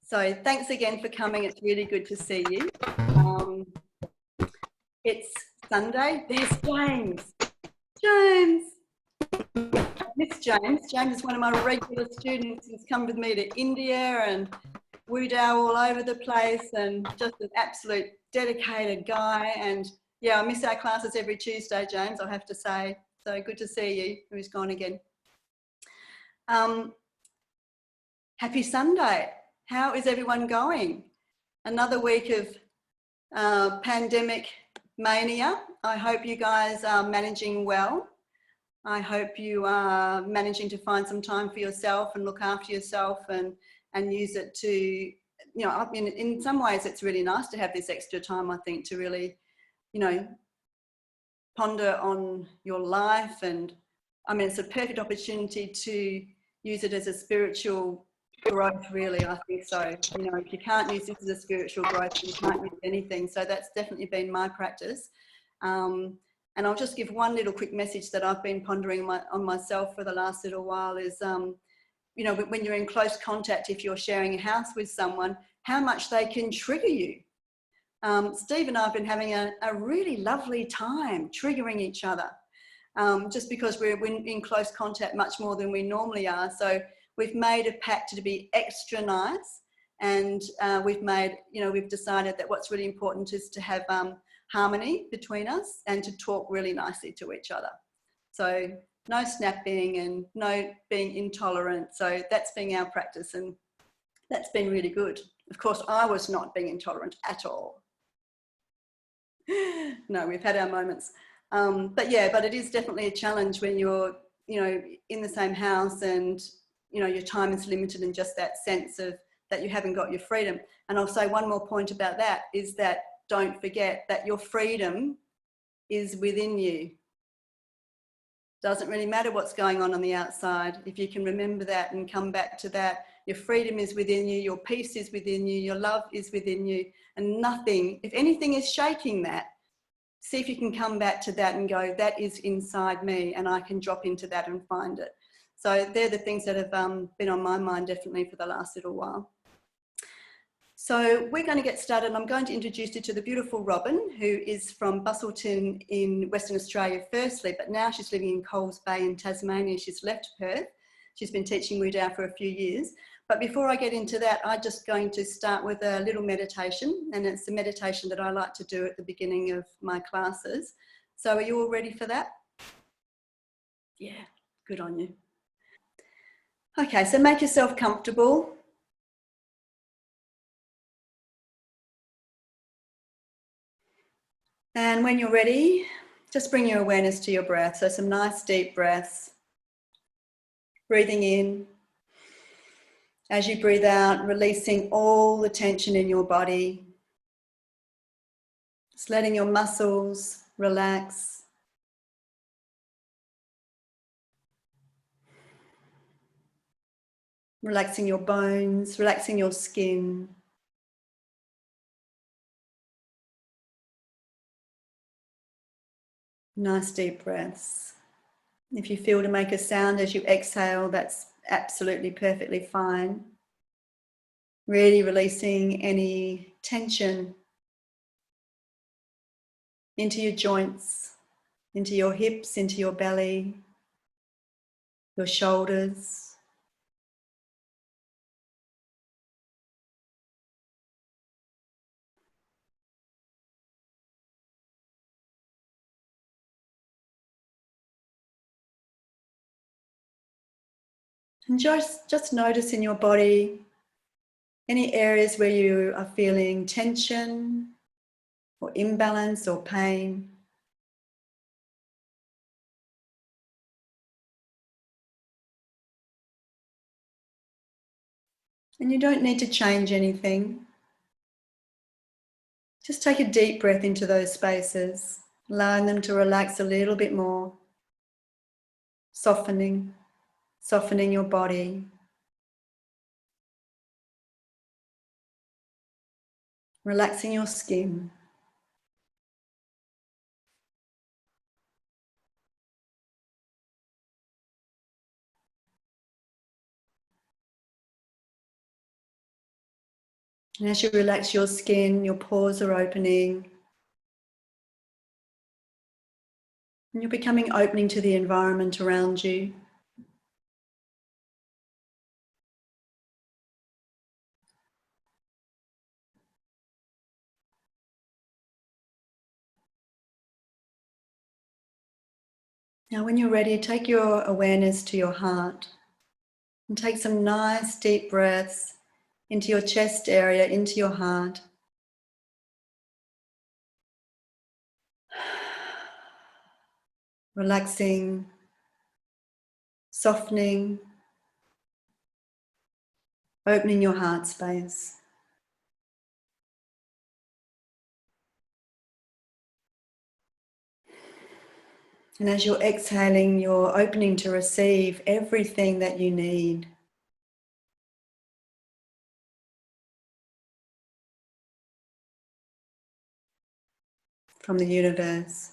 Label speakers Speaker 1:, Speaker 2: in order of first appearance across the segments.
Speaker 1: So thanks again for coming. It's really good to see you. It's Sunday. There's James. James. I miss James. James is one of my regular students. He's come with me to India and Wu Tao all over the place, and just an absolute dedicated guy. And yeah, I miss our classes every Tuesday, James, I have to say. So good to see you. Who's gone again? Happy Sunday. How is everyone going? Another week of pandemic mania. I hope you guys are managing well. I hope you are managing to find some time for yourself and look after yourself and use it to, you know, I mean, in some ways it's really nice to have this extra time, I think, to really, you know, ponder on your life. And I mean, it's a perfect opportunity to use it as a spiritual growth, really, I think so. You know, if you can't use this as a spiritual growth, you can't use anything. So that's definitely been my practice. And I'll just give one little quick message that I've been pondering on myself for the last little while is, you know, when you're in close contact, if you're sharing a house with someone, how much they can trigger you. Steve and I have been having a really lovely time triggering each other, just because we're in close contact much more than we normally are. So we've made a pact to be extra nice, and we've decided that what's really important is to have harmony between us and to talk really nicely to each other. So no snapping and no being intolerant. So that's been our practice, and that's been really good. Of course, I was not being intolerant at all. No, we've had our moments. But yeah, but it is definitely a challenge when you're, you know, in the same house and, you know, your time is limited, and just that sense of that you haven't got your freedom. And I'll say one more point about that is that don't forget that your freedom is within you. Doesn't really matter what's going on the outside. If you can remember that and come back to that, your freedom is within you, your peace is within you, your love is within you, and nothing, if anything is shaking that, see if you can come back to that and go, that is inside me, and I can drop into that and find it. So they're the things that have been on my mind definitely for the last little while. So we're going to get started. I'm going to introduce you to the beautiful Robyn, who is from Busselton in Western Australia firstly, but now she's living in Coles Bay in Tasmania. She's left Perth. She's been teaching Wu Tao for a few years. But before I get into that, I'm just going to start with a little meditation, and it's a meditation that I like to do at the beginning of my classes. So are you all ready for that? Yeah, good on you. Okay, so make yourself comfortable. And when you're ready, just bring your awareness to your breath. So some nice deep breaths. Breathing in. As you breathe out, releasing all the tension in your body. Just letting your muscles relax. Relaxing your bones, relaxing your skin. Nice deep breaths. If you feel to make a sound as you exhale, that's absolutely perfectly fine. Really releasing any tension into your joints, into your hips, into your belly, your shoulders. And just notice in your body any areas where you are feeling tension or imbalance or pain. And you don't need to change anything. Just take a deep breath into those spaces, allowing them to relax a little bit more, softening your body. Relaxing your skin. And as you relax your skin, your pores are opening. And you're becoming opening to the environment around you. Now, when you're ready, take your awareness to your heart and take some nice deep breaths into your chest area, into your heart. Relaxing, softening, opening your heart space. And as you're exhaling, you're opening to receive everything that you need. From the universe.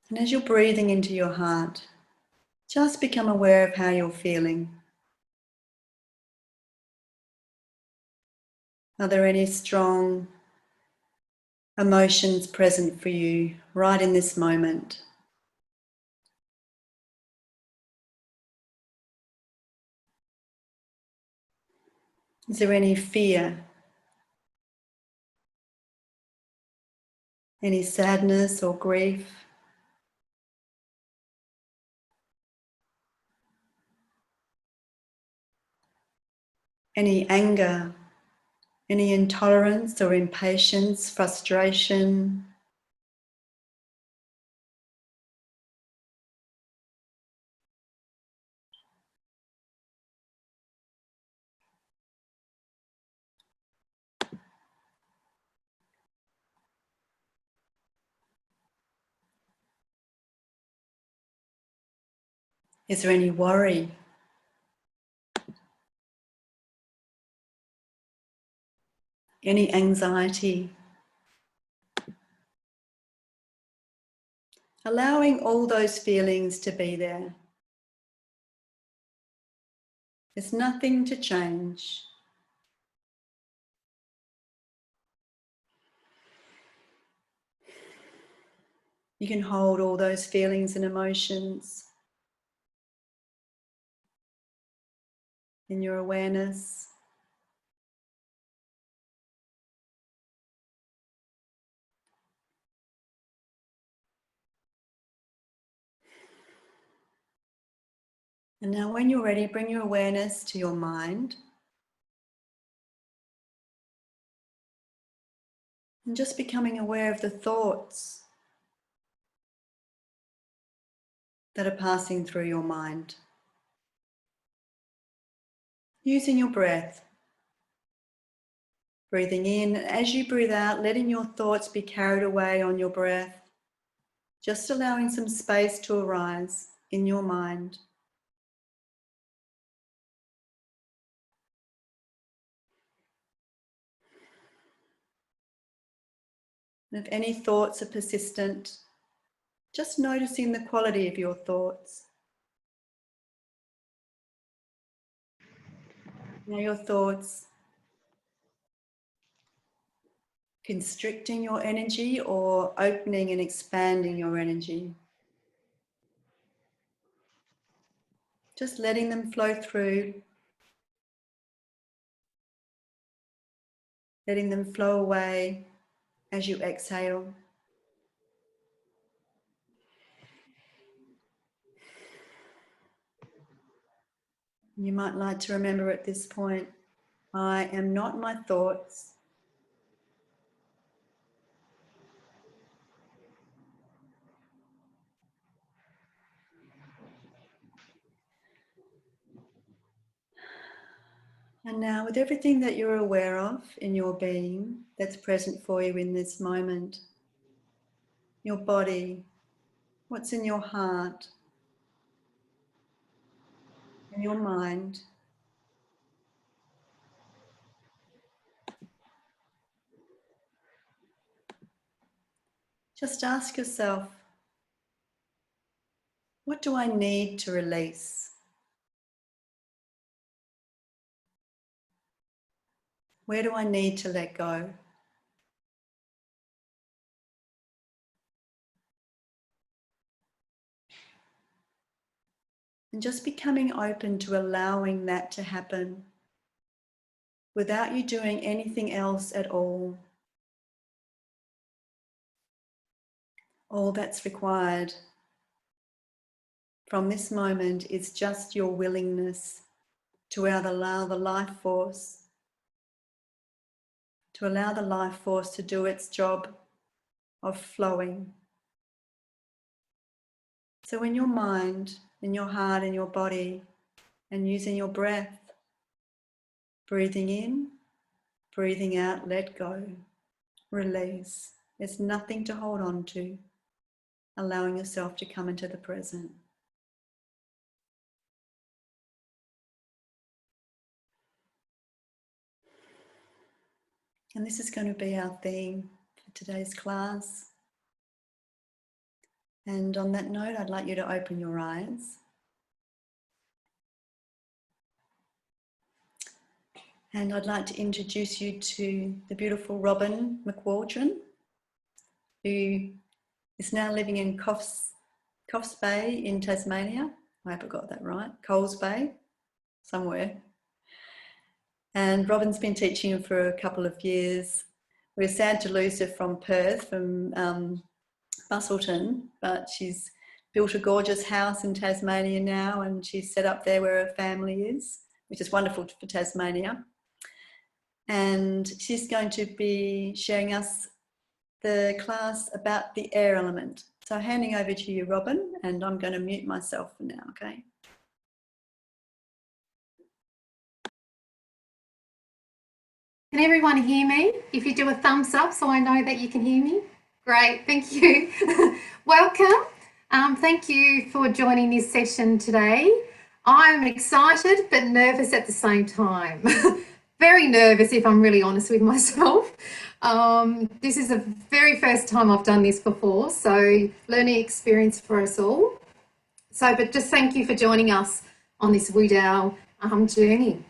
Speaker 1: And as you're breathing into your heart, just become aware of how you're feeling. Are there any strong emotions present for you right in this moment? Is there any fear? Any sadness or grief? Any anger? Any intolerance or impatience, frustration? Is there any worry? Any anxiety? Allowing all those feelings to be there. There's nothing to change. You can hold all those feelings and emotions in your awareness. And now when you're ready, bring your awareness to your mind. And just becoming aware of the thoughts that are passing through your mind. Using your breath. Breathing in, as you breathe out, letting your thoughts be carried away on your breath. Just allowing some space to arise in your mind. And if any thoughts are persistent, just noticing the quality of your thoughts. Now your thoughts constricting your energy or opening and expanding your energy. Just letting them flow through, letting them flow away as you exhale. You might like to remember at this point, I am not my thoughts. And now with everything that you're aware of in your being that's present for you in this moment, your body, what's in your heart, in your mind, just ask yourself, what do I need to release? Where do I need to let go? And just becoming open to allowing that to happen without you doing anything else at all. All that's required from this moment is just your willingness to allow the life force, to do its job of flowing. So in your mind, in your heart, in your body, and using your breath, breathing in, breathing out, let go, release. There's nothing to hold on to. Allowing yourself to come into the present. And this is going to be our theme for today's class. And on that note, I'd like you to open your eyes. And I'd like to introduce you to the beautiful Robyn McWaldron, who is now living in Coffs Bay in Tasmania. I hope I got that right. Coles Bay, somewhere. And Robyn's been teaching for a couple of years. We're sad to lose her from Perth, from Busselton, but she's built a gorgeous house in Tasmania now, and she's set up there where her family is, which is wonderful for Tasmania. And she's going to be sharing us the class about the air element. So handing over to you, Robyn, and I'm going to mute myself for now, okay?
Speaker 2: Can everyone hear me? If you do a thumbs up so I know that you can hear me. Great, thank you. Welcome. Thank you for joining this session today. I'm excited but nervous at the same time. Very nervous if I'm really honest with myself. This is the very first time I've done this before, so learning experience for us all. But just thank you for joining us on this Wu Tao journey.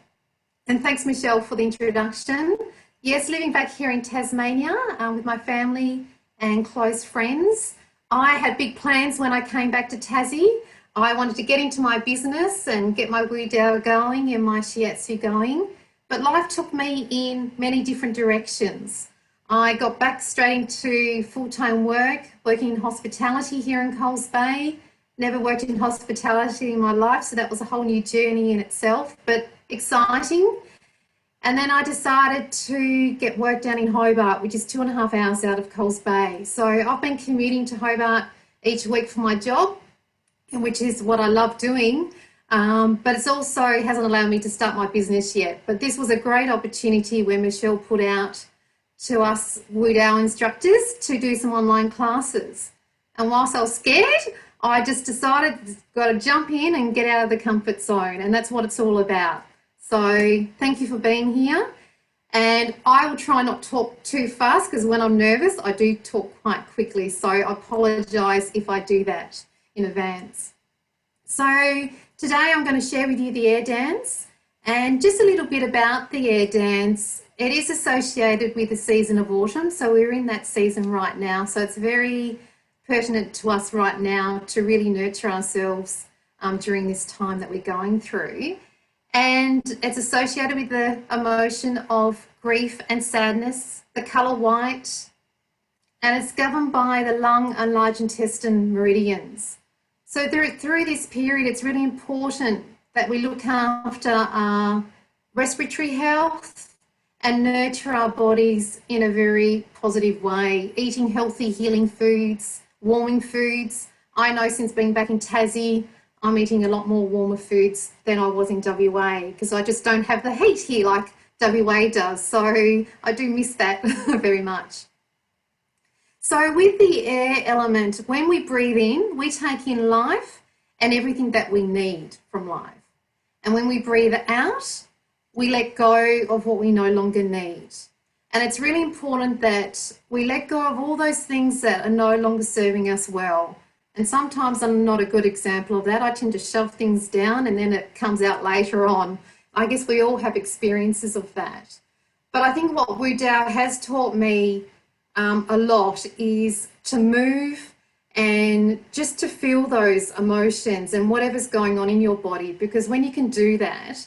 Speaker 2: And thanks, Michelle, for the introduction. Yes, living back here in Tasmania with my family and close friends. I had big plans when I came back to Tassie. I wanted to get into my business and get my Wu Tao going and my shiatsu going. But life took me in many different directions. I got back straight into full-time work, working in hospitality here in Coles Bay. Never worked in hospitality in my life, so that was a whole new journey in itself, but exciting. And then I decided to get work down in Hobart, which is 2.5 hours out of Coles Bay. So I've been commuting to Hobart each week for my job, which is what I love doing. But it's also hasn't allowed me to start my business yet. But this was a great opportunity where Michelle put out to us Wu Tao instructors to do some online classes. And whilst I was scared, I just decided got to jump in and get out of the comfort zone. And that's what it's all about. So thank you for being here. And I will try not to talk too fast because when I'm nervous, I do talk quite quickly. So I apologise if I do that in advance. So today I'm going to share with you the air dance and just a little bit about the air dance. It is associated with the season of autumn, so we're in that season right now. So it's very pertinent to us right now to really nurture ourselves during this time that we're going through. And it's associated with the emotion of grief and sadness, the colour white, and it's governed by the lung and large intestine meridians. So through this period, it's really important that we look after our respiratory health and nurture our bodies in a very positive way, eating healthy, healing foods, warming foods. I know since being back in Tassie, I'm eating a lot more warmer foods than I was in WA because I just don't have the heat here like WA does. So I do miss that very much. So with the air element, when we breathe in, we take in life and everything that we need from life. And when we breathe out, we let go of what we no longer need. And it's really important that we let go of all those things that are no longer serving us well. And sometimes I'm not a good example of that. I tend to shove things down and then it comes out later on. I guess we all have experiences of that. But I think what Wu Tao has taught me a lot is to move and just to feel those emotions and whatever's going on in your body, because when you can do that,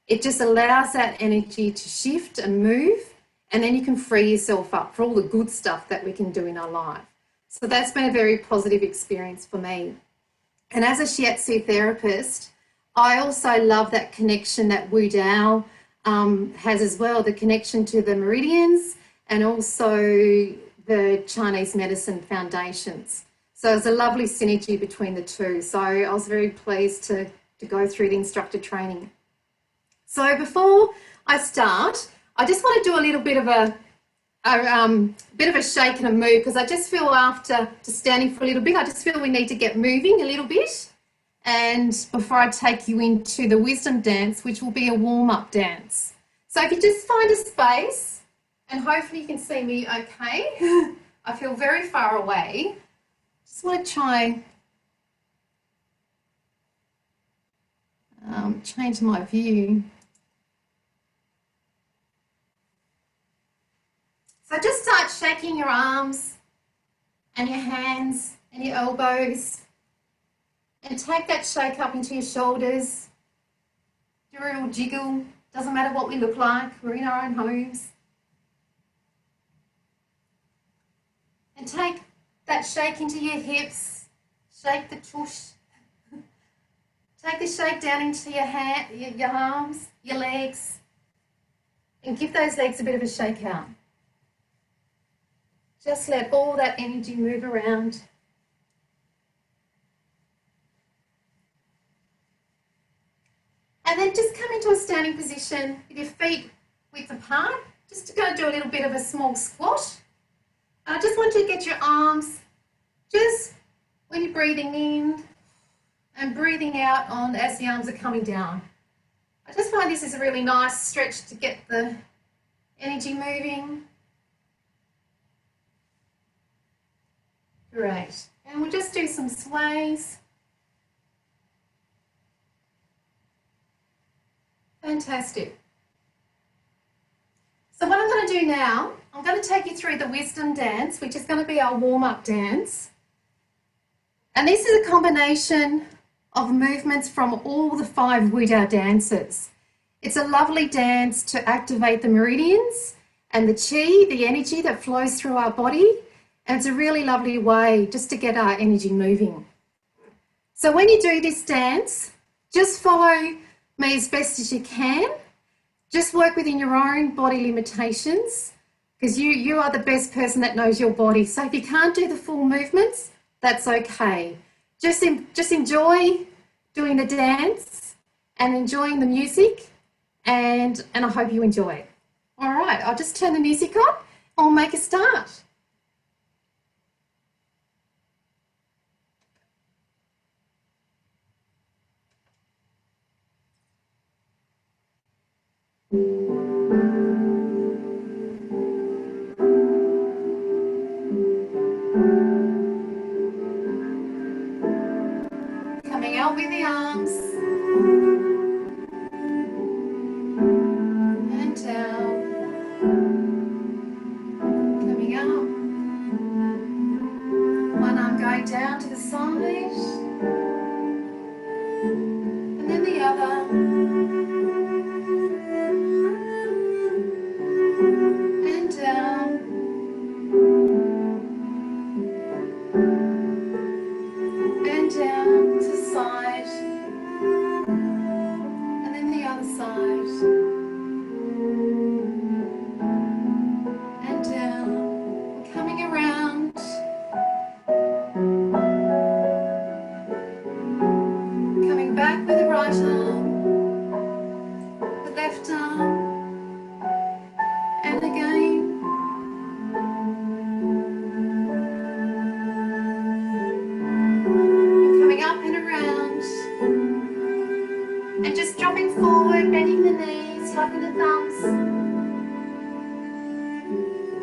Speaker 2: it just allows that energy to shift and move, and then you can free yourself up for all the good stuff that we can do in our life. So that's been a very positive experience for me. And as a shiatsu therapist, I also love that connection that Wu Tao has as well, the connection to the meridians and also the Chinese medicine foundations. So it's a lovely synergy between the two. So I was very pleased to go through the instructor training. So before I start, I just want to do a little bit of a shake and a move, because I just feel after just standing for a little bit, I just feel we need to get moving a little bit. And before I take you into the wisdom dance, which will be a warm-up dance. So if you just find a space, and hopefully you can see me okay. I feel very far away. Just want to try change my view. So just start shaking your arms and your hands and your elbows, and take that shake up into your shoulders. Do a little jiggle. Doesn't matter what we look like. We're in our own homes. And take that shake into your hips. Shake the tush. Take the shake down into your arms, your legs, and give those legs a bit of a shake out. Just let all that energy move around. And then just come into a standing position with your feet width apart. Just to go do a little bit of a small squat. I just want you to get your arms, just when you're breathing in and breathing out on as the arms are coming down. I just find this is a really nice stretch to get the energy moving. Great. And we'll just do some sways. Fantastic. So what I'm going to do now, I'm going to take you through the wisdom dance, which is going to be our warm-up dance. And this is a combination of movements from all the 5 Wu Tao dances. It's a lovely dance to activate the meridians and the qi, the energy that flows through our body. And it's a really lovely way just to get our energy moving. So when you do this dance, just follow me as best as you can. Just work within your own body limitations, because you are the best person that knows your body. So if you can't do the full movements, that's okay. Just enjoy doing the dance and enjoying the music, and I hope you enjoy it. All right, I'll just turn the music on. I'll make a start. Coming out with the arms and down, coming up, one arm going down to the side, and then the other, and down, and down to the side, and then the other side, and down, coming around, coming back with the right arm, the left arm, and again. Coming up and around, and just dropping forward, bending the knees, hugging the thumbs,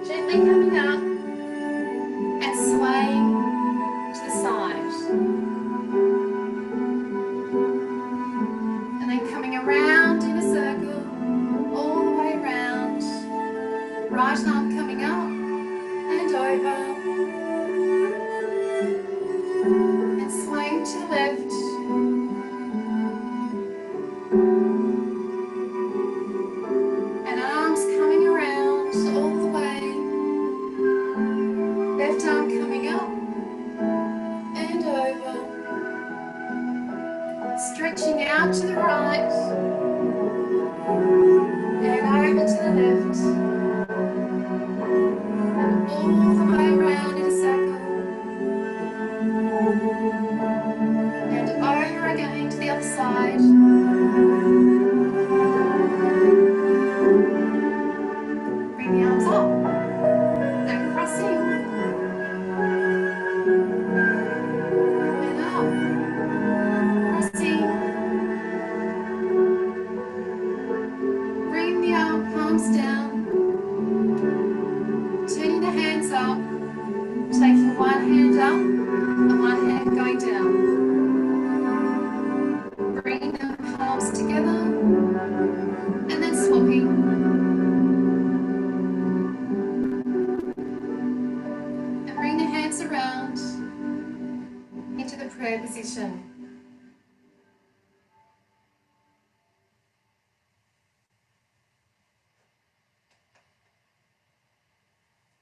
Speaker 2: gently coming up and swaying to the side, and then coming around in a circle all the way around, out to the right and over to the left and all the way around in a circle and over again to the other side. Bring the arms up and crossing and up, crossing. Bring the arm palms down, turning the hands up, taking one hand up and one hand going down. Bringing the palms together and then swapping. And bring the hands around into the prayer position.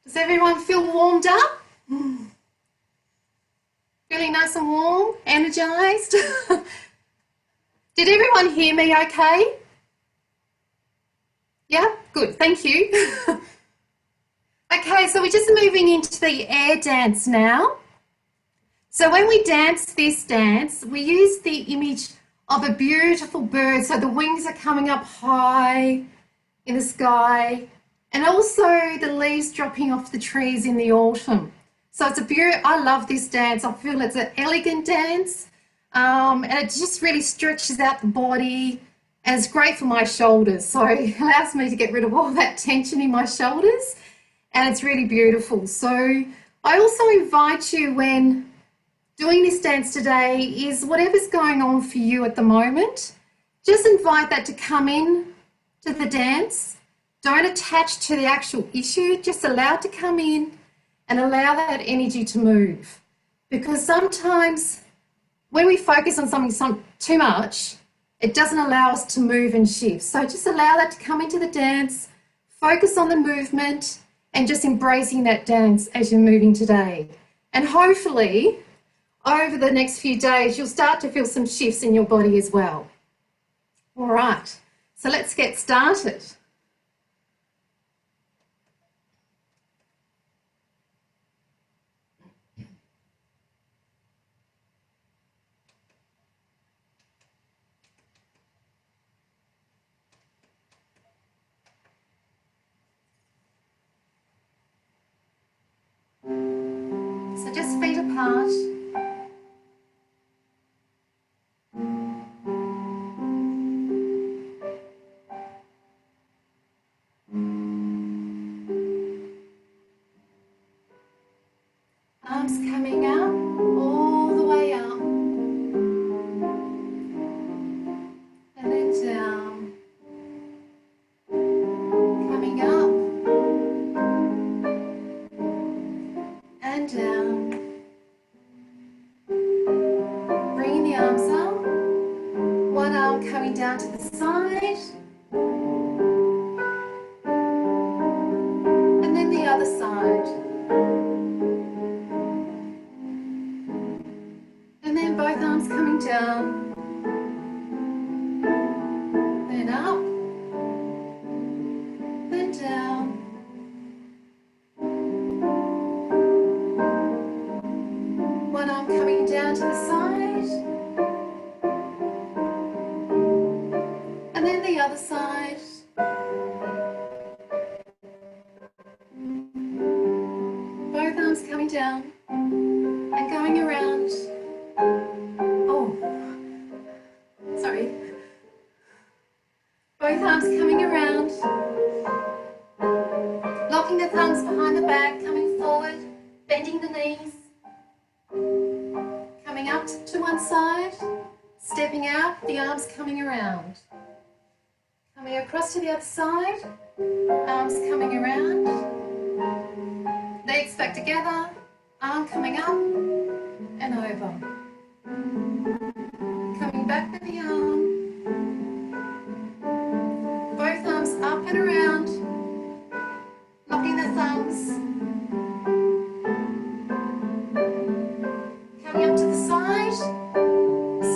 Speaker 2: Does everyone feel warmed up? Feeling nice and warm, energized? Did everyone hear me okay? Yeah, good, thank you. Okay, so we're just moving into the air dance now. So when we dance this dance, we use the image of a beautiful bird. So the wings are coming up high in the sky, and also the leaves dropping off the trees in the autumn. So it's a beautiful, I love this dance. I feel it's an elegant dance, and it just really stretches out the body, and it's great for my shoulders. So it allows me to get rid of all that tension in my shoulders, and it's really beautiful. So I also invite you, when doing this dance today, is whatever's going on for you at the moment, just invite that to come in to the dance. Don't attach to the actual issue, just allow it to come in and allow that energy to move. Because sometimes when we focus on something too much, it doesn't allow us to move and shift. So just allow that to come into the dance, focus on the movement and just embracing that dance as you're moving today. And hopefully over the next few days, you'll start to feel some shifts in your body as well. All right, so let's get started. So just feet apart. Arms coming up, all the way up. And then down. Coming up. And down. Bringing the arms up. One arm coming down to the side. And then the other side. And then both arms coming down. Then up. Then down. One arm coming down to the side, and then the other side. Both arms coming down and going around. Oh, sorry. Both arms coming around. Locking the thumbs behind the back, coming forward, bending the knees. Coming up to one side, stepping out, the arms coming around. Coming across to the other side, arms coming around. Legs back together, arm coming up and over. Coming back with the arm. Both arms up and around. Locking the thumbs. Coming up to the side,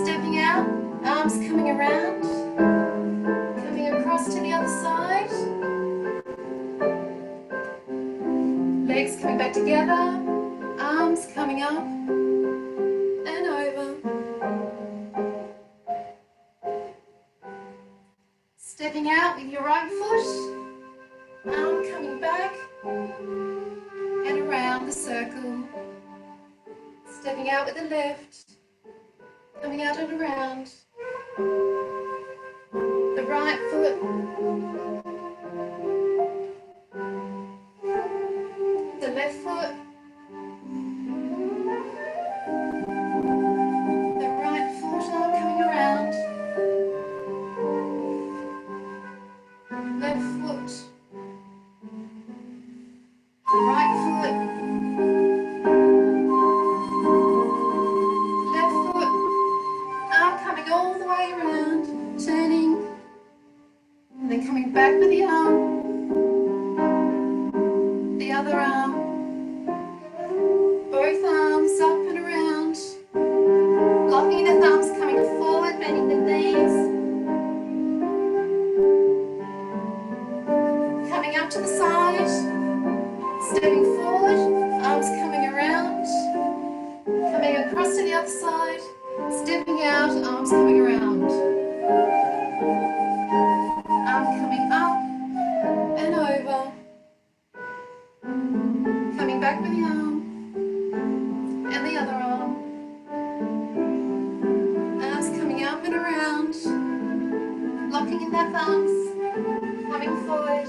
Speaker 2: stepping out, arms coming around. arms coming up and over. Stepping out with your right foot, arm coming back and around the circle. Stepping out with the left, coming out and around. The right foot, the left foot, the right foot, arm coming around. Left foot, right foot, left foot, arm coming all the way around, turning, and then coming back with the arm, the other arm, both arms up and around, locking the thumbs, coming forward, bending the knees, coming up to the side, stepping forward, arms coming around, coming across to the other side, stepping out, arms coming around, arm coming up and over, coming back with the arm and the other arm, arms coming up and around, locking in their thumbs, coming forward,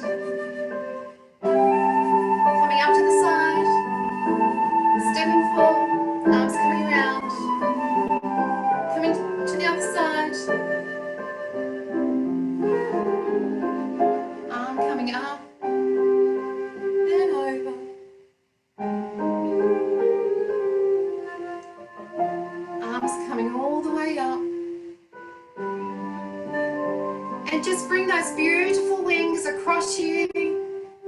Speaker 2: coming up to the side, stepping forward, arms coming around, coming to the other side, arm coming up and over, arms coming all the way up, and just bring those beautiful wings across you,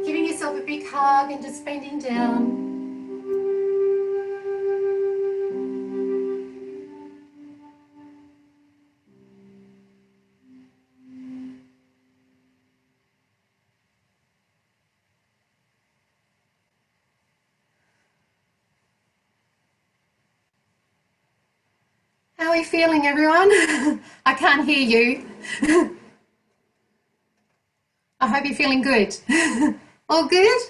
Speaker 2: giving yourself a big hug and just bending down. How are you feeling, everyone? I can't hear you. I hope you're feeling good. All good?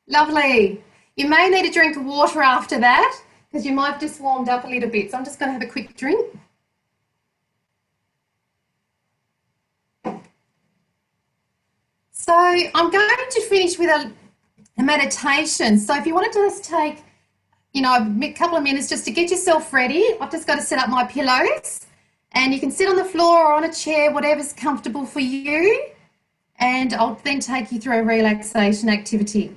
Speaker 2: Lovely. You may need a drink of water after that because you might have just warmed up a little bit. So I'm just going to have a quick drink. So I'm going to finish with a meditation. So if you want to just take, a couple of minutes just to get yourself ready. I've just got to set up my pillows and you can sit on the floor or on a chair, whatever's comfortable for you. And I'll then take you through a relaxation activity.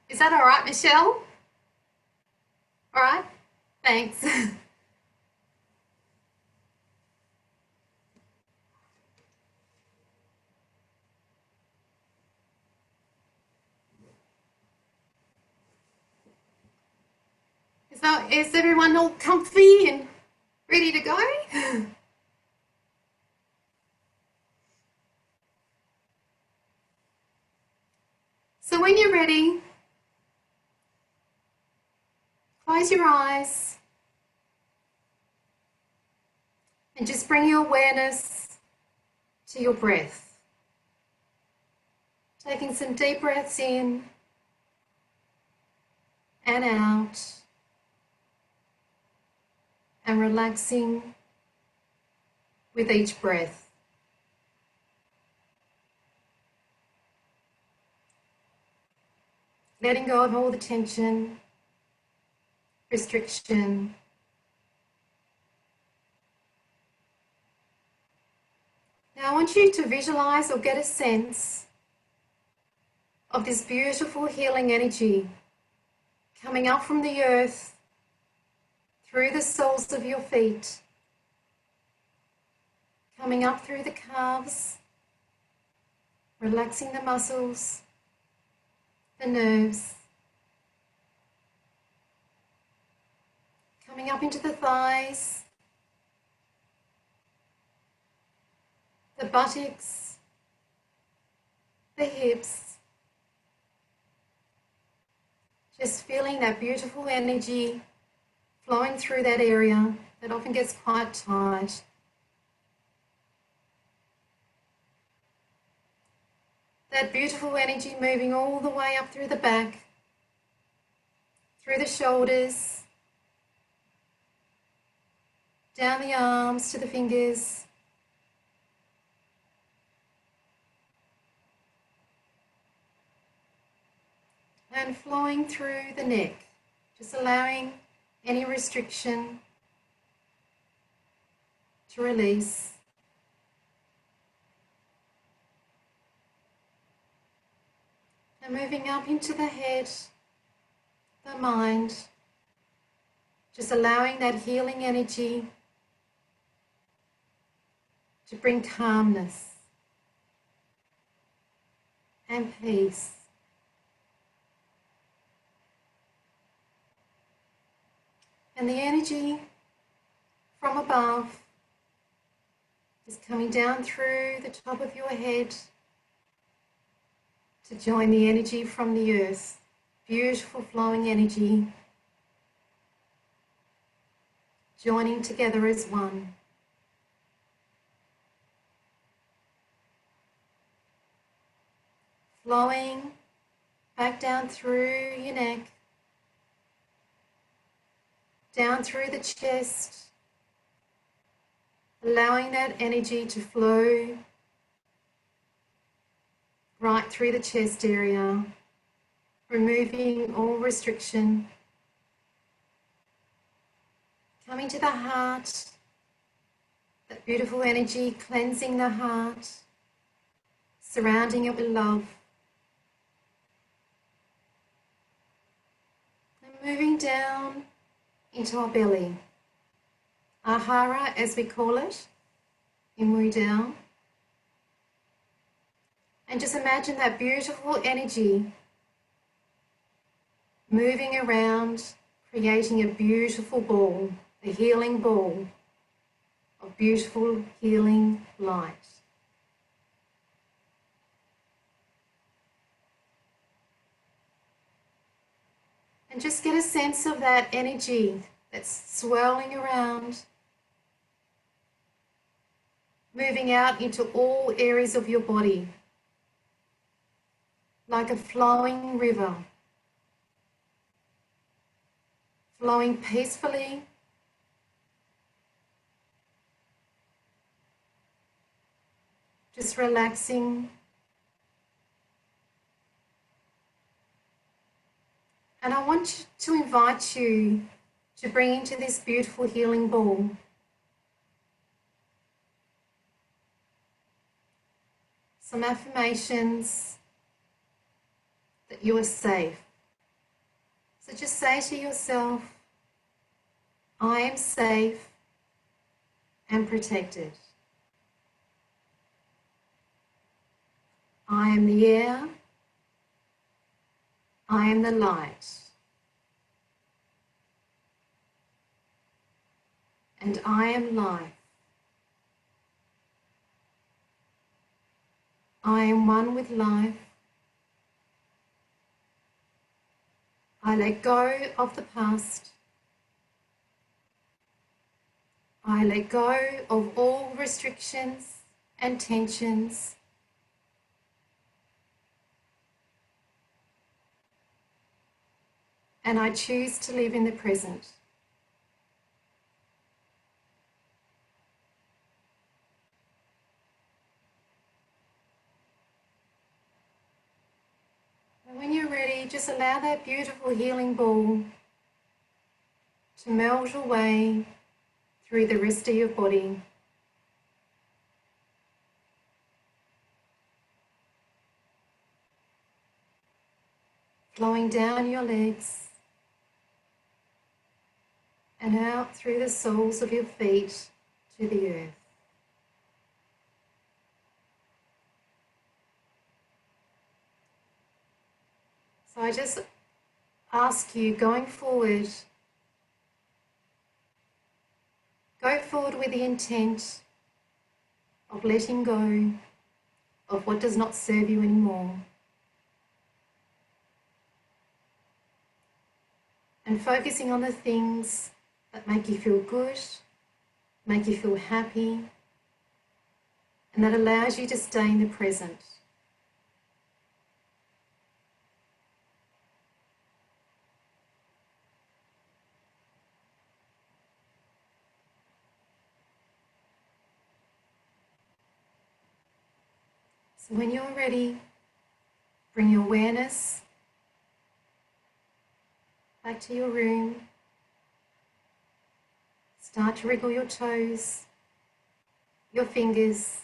Speaker 2: Is that all right, Michelle? All right, thanks. Is everyone all comfy and ready to go? So when you're ready, close your eyes and just bring your awareness to your breath. Taking some deep breaths in and out and relaxing with each breath. Letting go of all the tension, restriction. Now I want you to visualize or get a sense of this beautiful healing energy coming up from the earth through the soles of your feet, coming up through the calves, relaxing the muscles, the nerves, coming up into the thighs, the buttocks, the hips, just feeling that beautiful energy flowing through that area that often gets quite tight. That beautiful energy moving all the way up through the back, through the shoulders, down the arms to the fingers, and flowing through the neck, just allowing any restriction to release. And moving up into the head, the mind, just allowing that healing energy to bring calmness and peace. And the energy from above is coming down through the top of your head to join the energy from the earth. Beautiful flowing energy, joining together as one. Flowing back down through your neck, down through the chest, allowing that energy to flow right through the chest area, removing all restriction. Coming to the heart, that beautiful energy cleansing the heart, surrounding it with love. And moving down into our belly, Ahara as we call it in Wu Tao. And just imagine that beautiful energy moving around, creating a beautiful ball, a healing ball of beautiful healing light. And just get a sense of that energy that's swirling around, moving out into all areas of your body, like a flowing river, flowing peacefully, just relaxing. And I want to invite you to bring into this beautiful healing ball some affirmations that you are safe. So just say to yourself, I am safe and protected. I am the air. I am the light. And I am life. I am one with life. I let go of the past. I let go of all restrictions and tensions. And I choose to live in the present. And when you're ready, just allow that beautiful healing ball to melt away through the rest of your body. Flowing down your legs and out through the soles of your feet to the earth. So I just ask you, going forward, go forward with the intent of letting go of what does not serve you anymore. And focusing on the things that make you feel good, make you feel happy, and that allows you to stay in the present. So when you're ready, bring your awareness back to your room. Start to wriggle your toes, your fingers,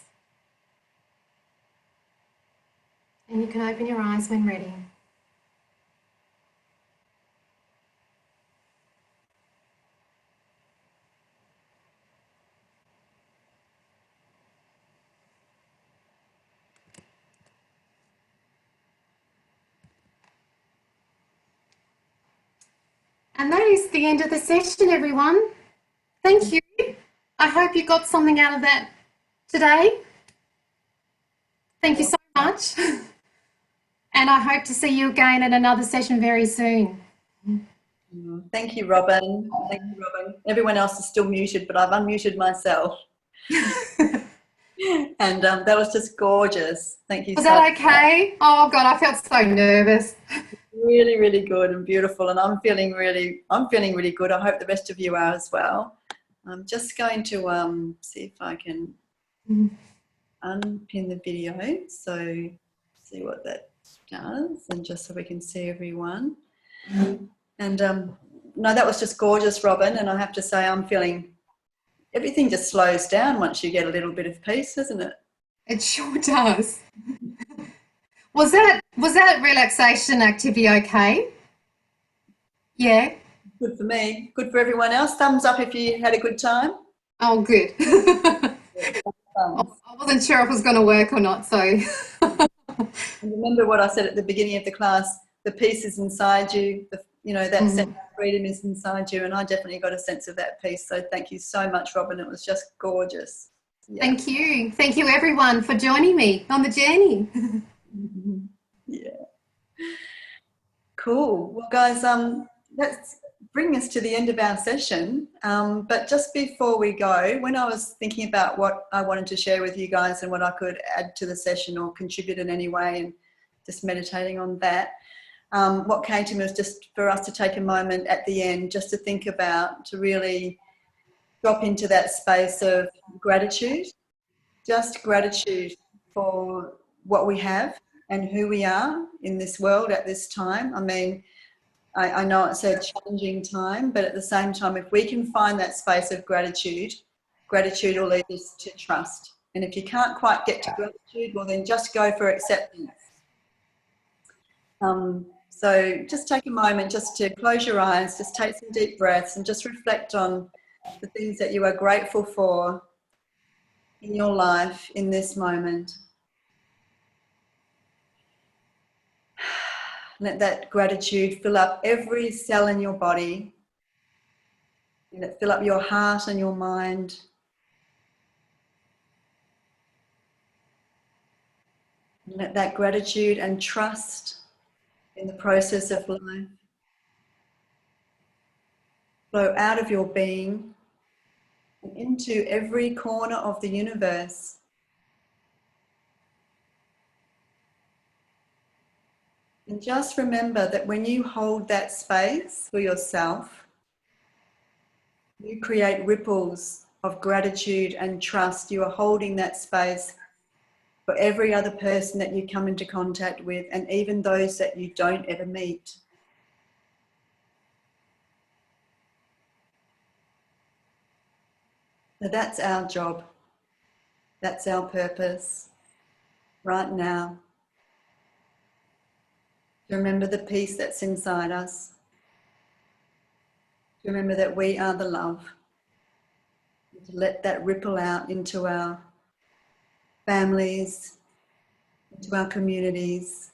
Speaker 2: and you can open your eyes when ready. And that is the end of the session, everyone. Thank you. I hope you got something out of that today. Thank you so much. And I hope to see you again at another session very soon.
Speaker 1: Thank you, Robyn. Thank you, Robyn. Everyone else is still muted, but I've unmuted myself. And that was just gorgeous. Thank you.
Speaker 2: Was that okay? Oh God, I felt so nervous.
Speaker 1: Really, really good and beautiful, and I'm feeling really good. I hope the rest of you are as well. I'm just going to see if I can unpin the video, so see what that does, and just so we can see everyone. And no, that was just gorgeous, Robyn, and I have to say I'm feeling everything just slows down once you get a little bit of peace, doesn't it?
Speaker 2: It sure does. Was that relaxation activity okay? Yeah.
Speaker 1: Good for me. Good for everyone else. Thumbs up if you had a good time.
Speaker 2: Oh, good. I wasn't sure if it was going to work or not, so.
Speaker 1: And remember what I said at the beginning of the class, the peace is inside you, that sense of freedom is inside you, and I definitely got a sense of that peace. So thank you so much, Robyn. It was just gorgeous. Yeah.
Speaker 2: Thank you. Thank you, everyone, for joining me on the journey.
Speaker 1: Yeah. Cool. Well, guys, let's bring us to the end of our session. But just before we go, when I was thinking about what I wanted to share with you guys and what I could add to the session or contribute in any way, and just meditating on that, what came to me was just for us to take a moment at the end just to think about, to really drop into that space of gratitude, just gratitude for what we have and who we are in this world at this time. I mean, I know it's a challenging time, but at the same time, if we can find that space of gratitude, gratitude will lead us to trust. And if you can't quite get to gratitude, well, then just go for acceptance. So just take a moment just to close your eyes, just take some deep breaths and just reflect on the things that you are grateful for in your life in this moment. Let that gratitude fill up every cell in your body. Let it fill up your heart and your mind. And let that gratitude and trust in the process of life flow out of your being and into every corner of the universe. And just remember that when you hold that space for yourself, you create ripples of gratitude and trust. You are holding that space for every other person that you come into contact with, and even those that you don't ever meet. So that's our job. That's our purpose right now. To remember the peace that's inside us. To remember that we are the love. And to let that ripple out into our families, into our communities,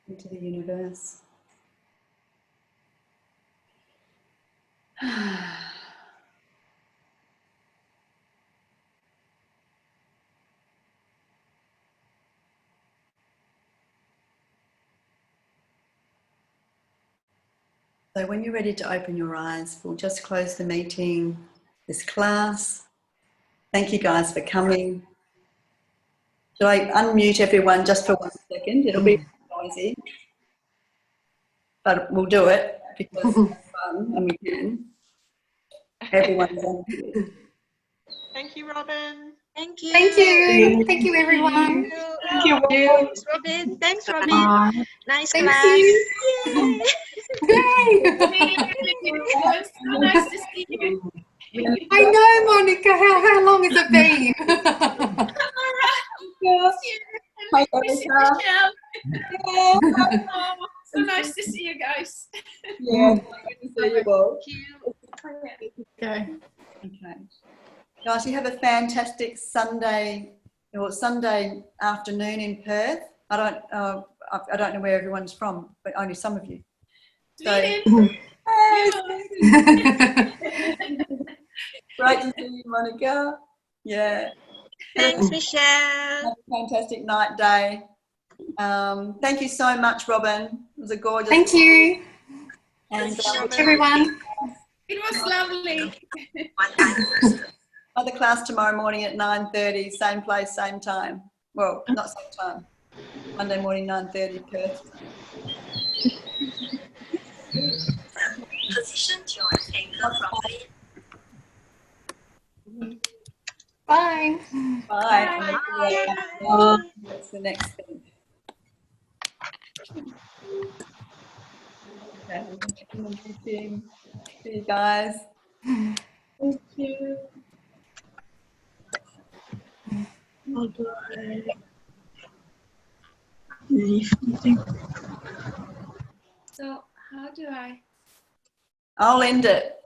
Speaker 1: into the universe. So when you're ready to open your eyes, we'll just close the meeting, this class. Thank you guys for coming. Shall I unmute everyone just for 1 second? It'll be noisy, but we'll do it because it's fun and we can. Everyone's unmuted.
Speaker 3: Thank you, Robyn.
Speaker 4: Thank you.
Speaker 2: Thank you. Thank you, everyone.
Speaker 4: Thank you. Thanks, Robyn. Thanks, Robyn. Nice
Speaker 2: Thank
Speaker 4: class.
Speaker 2: you.
Speaker 4: Yay.
Speaker 2: Yay.
Speaker 5: So nice to see you.
Speaker 2: I know, Monica. How long has it been?
Speaker 1: Hi,
Speaker 5: Michelle.
Speaker 1: Erica.
Speaker 5: So nice to see you guys.
Speaker 1: Yeah, good to see you all.
Speaker 5: Okay.
Speaker 1: Okay. Guys, you have a fantastic Sunday afternoon in Perth. I don't know where everyone's from, but only some of you. So, great to see you, Monica. Yeah.
Speaker 4: Thanks, Michelle.
Speaker 1: Have a fantastic night day. Thank you so much, Robyn. It was a gorgeous.
Speaker 2: Thank you,
Speaker 1: And
Speaker 2: everyone.
Speaker 5: It was lovely.
Speaker 1: other class tomorrow morning at 9:30, same place, same time. Well, not same time. Monday morning, 9:30, Perth.
Speaker 6: Position your anchor properly.
Speaker 2: Bye.
Speaker 1: Bye.
Speaker 4: Bye.
Speaker 1: That's the next thing. Okay. See you guys. Thank you.
Speaker 5: So how do I?
Speaker 1: I'll end it.